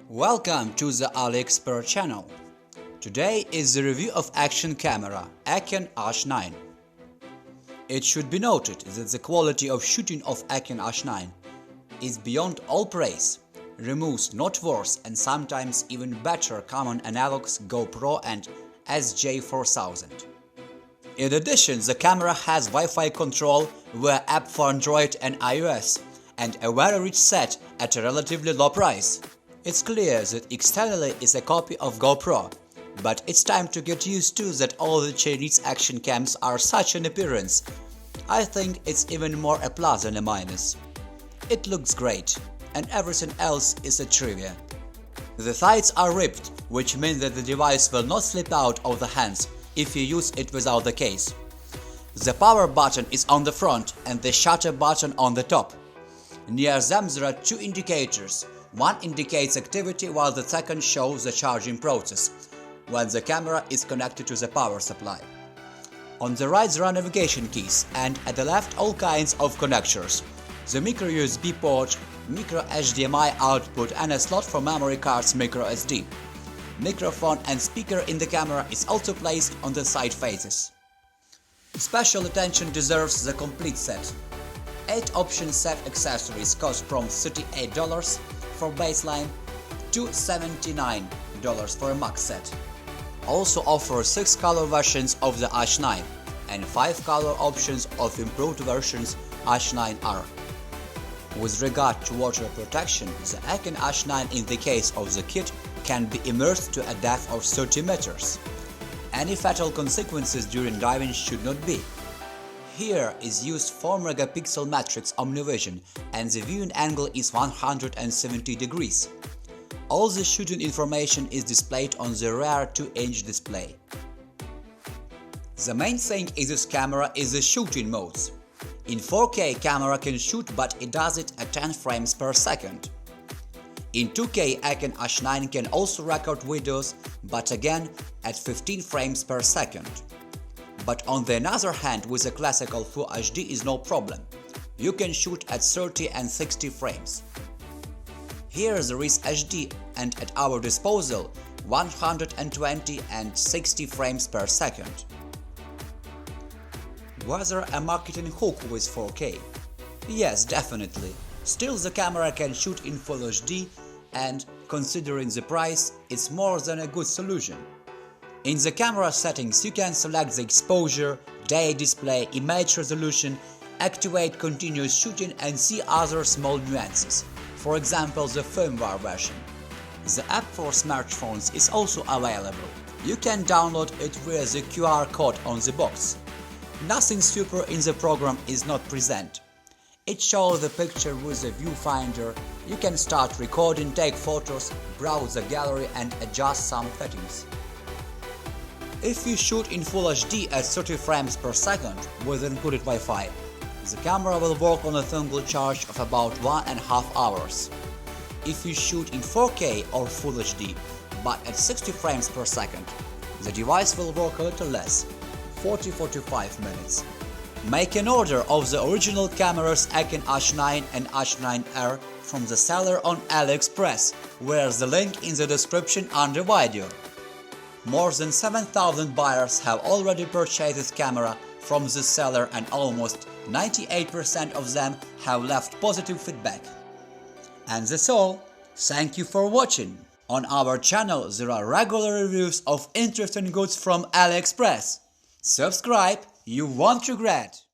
Welcome to the AliExpert channel. Today is the review of action camera Eken H9. It should be noted that the quality of shooting of Eken H9 is beyond all praise, removes not worse and sometimes even better common analogs GoPro and SJ4000. In addition, the camera has Wi-Fi control via app for Android and iOS and a very rich set at a relatively low price. It's clear that externally is a copy of GoPro, but it's time to get used to that all the Chinese action cams are such an appearance. I think it's even more a plus than a minus. It looks great, and everything else is a trivia. The sides are ripped, which means that the device will not slip out of the hands if you use it without the case. The power button is on the front and the shutter button on the top. Near them there are two indicators. One indicates activity while the second shows the charging process, when the camera is connected to the power supply. On the right there are navigation keys and at the left all kinds of connectors. The micro USB port, micro HDMI output and a slot for memory card's micro SD. Microphone and speaker in the camera is also placed on the side faces. Special attention deserves the complete set. 8 option set accessories cost from $38 for baseline to $79 for a max set. Also offers 6 color versions of the H9 and 5 color options of improved versions H9R. With regard to water protection, the Eken H9 in the case of the kit can be immersed to a depth of 30 meters. Any fatal consequences during diving should not be. Here is used 4 megapixel matrix OmniVision and the viewing angle is 170 degrees. All the shooting information is displayed on the rear 2-inch display. The main thing in this camera is the shooting modes. In 4K camera can shoot but it does it at 10 frames per second. In 2K Eken H9 can also record videos but again at 15 frames per second. But on the other hand, with a classical Full HD is no problem. You can shoot at 30 and 60 frames. Here there is HD and at our disposal 120 and 60 frames per second. Was there a marketing hook with 4K? Yes, definitely. Still the camera can shoot in Full HD and, considering the price, it's more than a good solution. In the camera settings you can select the exposure, day display, image resolution, activate continuous shooting and see other small nuances, for example the firmware version. The app for smartphones is also available. You can download it via the QR code on the box. Nothing super in the program is not present. It shows the picture with the viewfinder. You can start recording, take photos, browse the gallery and adjust some settings. If you shoot in Full HD at 30 frames per second with included Wi-Fi, the camera will work on a single charge of about 1.5 hours. If you shoot in 4K or Full HD but at 60 frames per second, the device will work a little less, 40–45 minutes. Make an order of the original cameras Eken H9 and H9R from the seller on AliExpress, where's the link in the description under video. More than 7,000 buyers have already purchased this camera from the seller and almost 98% of them have left positive feedback. And that's all. Thank you for watching. On our channel there are regular reviews of interesting goods from AliExpress. Subscribe, you won't regret.